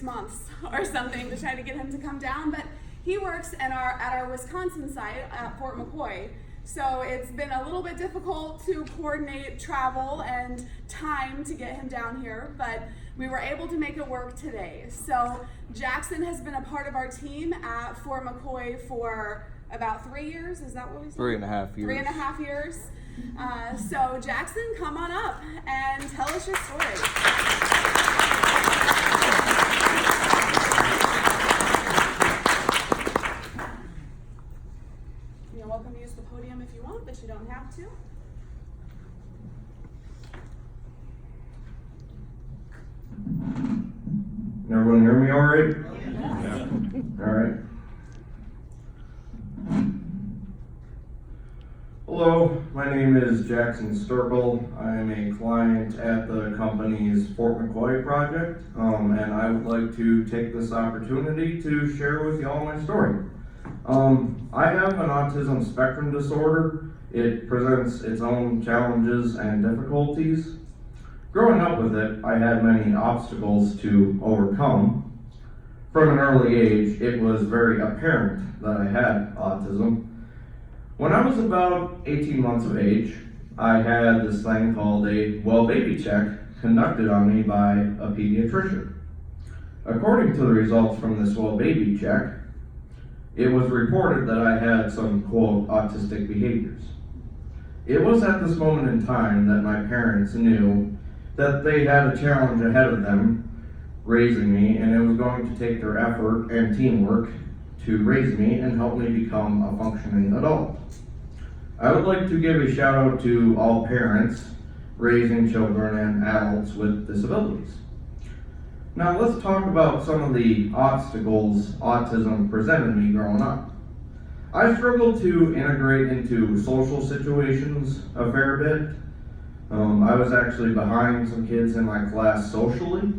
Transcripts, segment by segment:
months or something to try to get him to come down, but he works at our Wisconsin site at Fort McCoy. So it's been a little bit difficult to coordinate travel and time to get him down here, but we were able to make it work today. So Jackson has been a part of our team at Fort McCoy for about 3 years. Is that what we said? 3.5 years. 3.5 years. So Jackson, come on up and tell us your story. You're welcome to use the podium if you want, but you don't have to. Can everyone hear me all right? Yeah. All right. Hello, my name is Jackson Sturgill. I am a client at the company's Fort McCoy project, and I would like to take this opportunity to share with y'all my story. I have an autism spectrum disorder. It presents its own challenges and difficulties. Growing up with it, I had many obstacles to overcome. From an early age, it was very apparent that I had autism. When I was about 18 months of age, I had this thing called a well baby check conducted on me by a pediatrician. According to the results from this well baby check, it was reported that I had some, quote, autistic behaviors. It was at this moment in time that my parents knew that they had a challenge ahead of them raising me, and it was going to take their effort and teamwork to raise me and help me become a functioning adult. I would like to give a shout out to all parents raising children and adults with disabilities. Now let's talk about some of the obstacles autism presented me growing up. I struggled to integrate into social situations a fair bit. I was actually behind some kids in my class socially.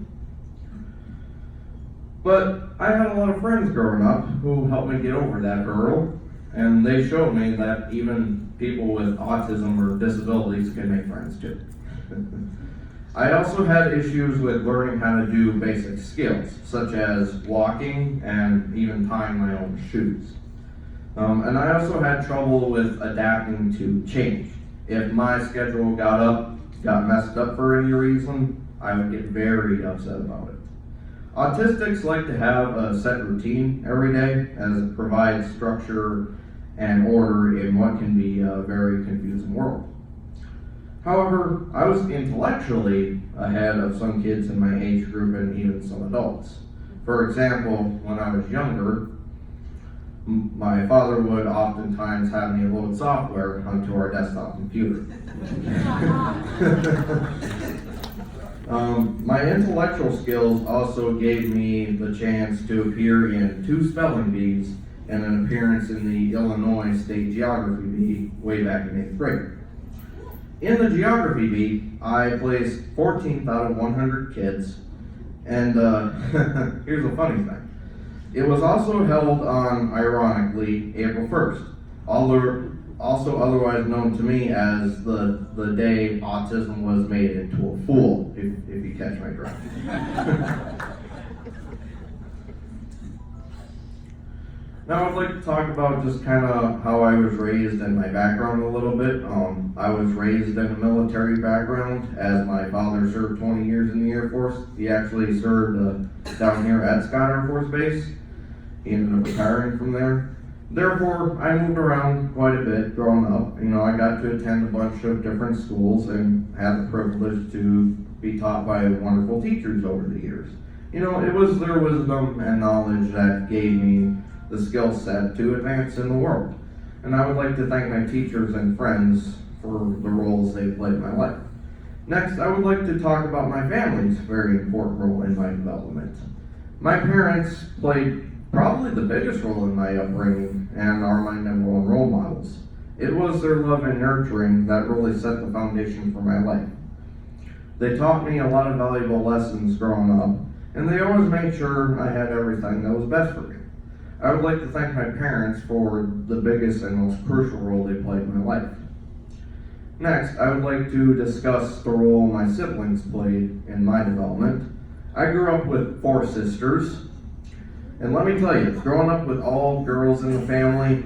But I had a lot of friends growing up who helped me get over that hurdle, and they showed me that even people with autism or disabilities can make friends too. I also had issues with learning how to do basic skills, such as walking and even tying my own shoes. And I also had trouble with adapting to change. If my schedule got messed up for any reason, I would get very upset about it. Autistics like to have a set routine every day, as it provides structure and order in what can be a very confusing world. However, I was intellectually ahead of some kids in my age group and even some adults. For example, when I was younger, my father would oftentimes have me load software onto our desktop computer. My intellectual skills also gave me the chance to appear in 2 spelling bees and an appearance in the Illinois State Geography Bee way back in 8th grade. In the Geography Bee, I placed 14th out of 100 kids, and here's a funny thing. It was also held on, ironically, April 1st, also otherwise known to me as the day autism was made into a fool, if you catch my drift. Now I'd like to talk about just kind of how I was raised and my background a little bit. I was raised in a military background, as my father served 20 years in the Air Force. He actually served down here at Scott Air Force Base. He ended up retiring from there. Therefore, I moved around quite a bit growing up. I got to attend a bunch of different schools and had the privilege to be taught by wonderful teachers over the years. It was their wisdom and knowledge that gave me the skill set to advance in the world. And I would like to thank my teachers and friends for the roles they played in my life. Next, I would like to talk about my family's very important role in my development. My parents played probably the biggest role in my upbringing and are my number one role models. It was their love and nurturing that really set the foundation for my life. They taught me a lot of valuable lessons growing up, and they always made sure I had everything that was best for me. I would like to thank my parents for the biggest and most crucial role they played in my life. Next, I would like to discuss the role my siblings played in my development. I grew up with 4 sisters, and let me tell you, growing up with all girls in the family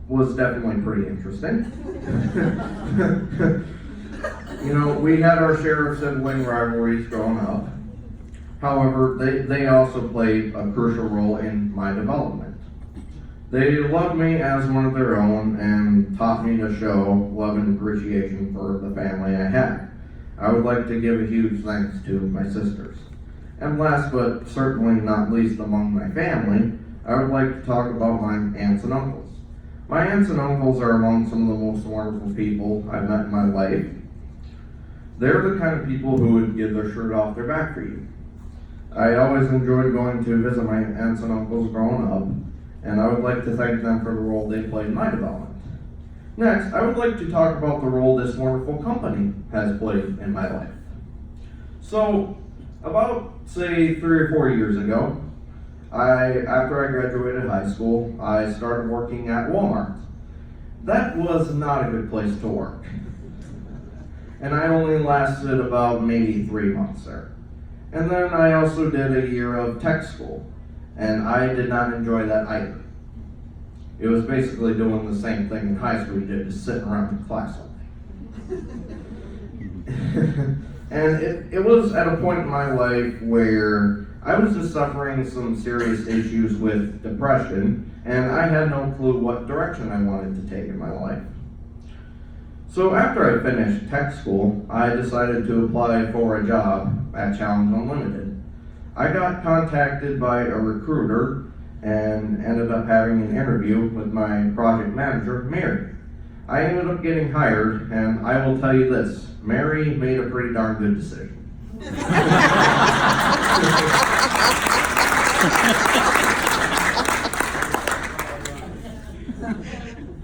was definitely pretty interesting. You know, we had our share of sibling rivalries growing up. However, they also played a crucial role in my development. They loved me as one of their own and taught me to show love and appreciation for the family I had. I would like to give a huge thanks to my sisters. And last but certainly not least among my family, I would like to talk about my aunts and uncles. My aunts and uncles are among some of the most wonderful people I've met in my life. They're the kind of people who would give their shirt off their back for you. I always enjoyed going to visit my aunts and uncles growing up, and I would like to thank them for the role they played in my development. Next, I would like to talk about the role this wonderful company has played in my life. So, about, say, 3 or 4 years ago, after I graduated high school, I started working at Walmart. That was not a good place to work. And I only lasted about maybe 3 months there. And then I also did a year of tech school, and I did not enjoy that either. It was basically doing the same thing in high school you did, just sitting around in class all day. And it was at a point in my life where I was just suffering some serious issues with depression, and I had no clue what direction I wanted to take in my life. So after I finished tech school, I decided to apply for a job at Challenge Unlimited. I got contacted by a recruiter and ended up having an interview with my project manager, Mary. I ended up getting hired, and I will tell you this, Mary made a pretty darn good decision.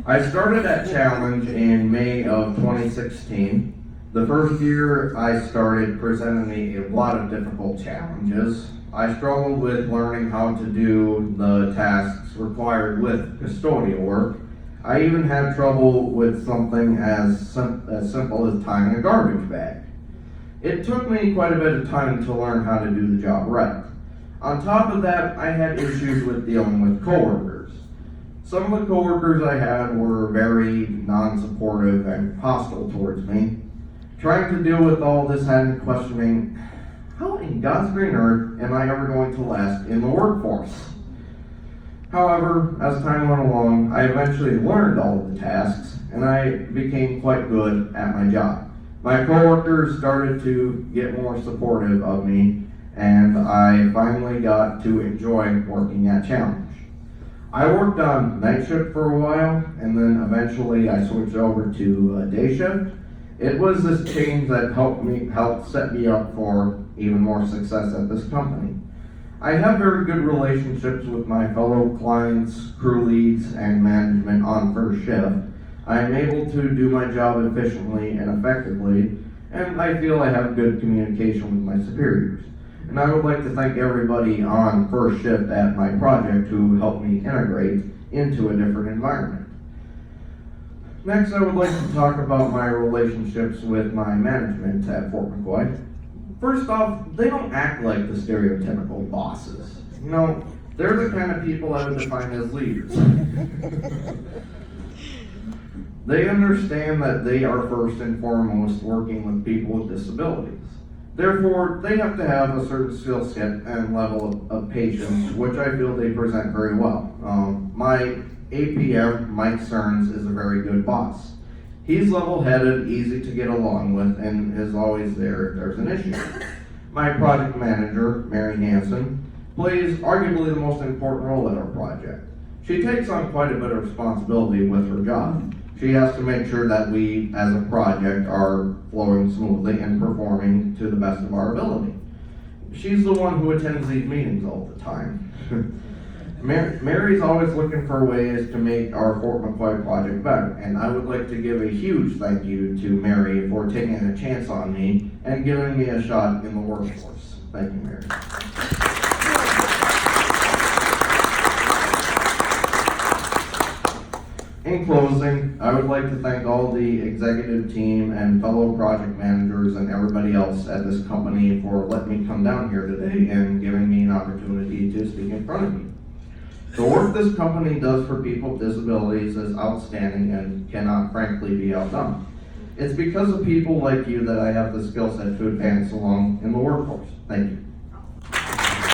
I started at Challenge in May of 2016. The first year I started presenting me a lot of difficult challenges. I struggled with learning how to do the tasks required with custodial work. I even had trouble with something as simple as tying a garbage bag. It took me quite a bit of time to learn how to do the job right. On top of that, I had issues with dealing with coworkers. Some of the coworkers I had were very non-supportive and hostile towards me. Trying to deal with all this had me questioning, how in God's green earth am I ever going to last in the workforce? However, as time went along, I eventually learned all of the tasks, and I became quite good at my job. My coworkers started to get more supportive of me, and I finally got to enjoy working at Challenge. I worked on night shift for a while, and then eventually I switched over to day shift. It was this change that helped set me up for even more success at this company. I have very good relationships with my fellow clients, crew leads, and management on first shift. I am able to do my job efficiently and effectively, and I feel I have good communication with my superiors. And I would like to thank everybody on first shift at my project who helped me integrate into a different environment. Next, I would like to talk about my relationships with my management at Fort McCoy. First off, they don't act like the stereotypical bosses. You know, they're the kind of people I would define as leaders. They understand that they are first and foremost working with people with disabilities. Therefore, they have to have a certain skill set and level of patience, which I feel they present very well. My APM, Mike Stearns, is a very good boss. He's level-headed, easy to get along with, and is always there if there's an issue. My project manager, Mary Hansen, plays arguably the most important role at our project. She takes on quite a bit of responsibility with her job. She has to make sure that we, as a project, are flowing smoothly and performing to the best of our ability. She's the one who attends these meetings all the time. Mary's always looking for ways to make our Fort McCoy project better, and I would like to give a huge thank you to Mary for taking a chance on me and giving me a shot in the workforce. Thank you, Mary. In closing, I would like to thank all the executive team and fellow project managers and everybody else at this company for letting me come down here today and giving me an opportunity to speak in front of you. The work this company does for people with disabilities is outstanding and cannot frankly be outdone. It's because of people like you that I have the skill set to advance along in the workforce. Thank you.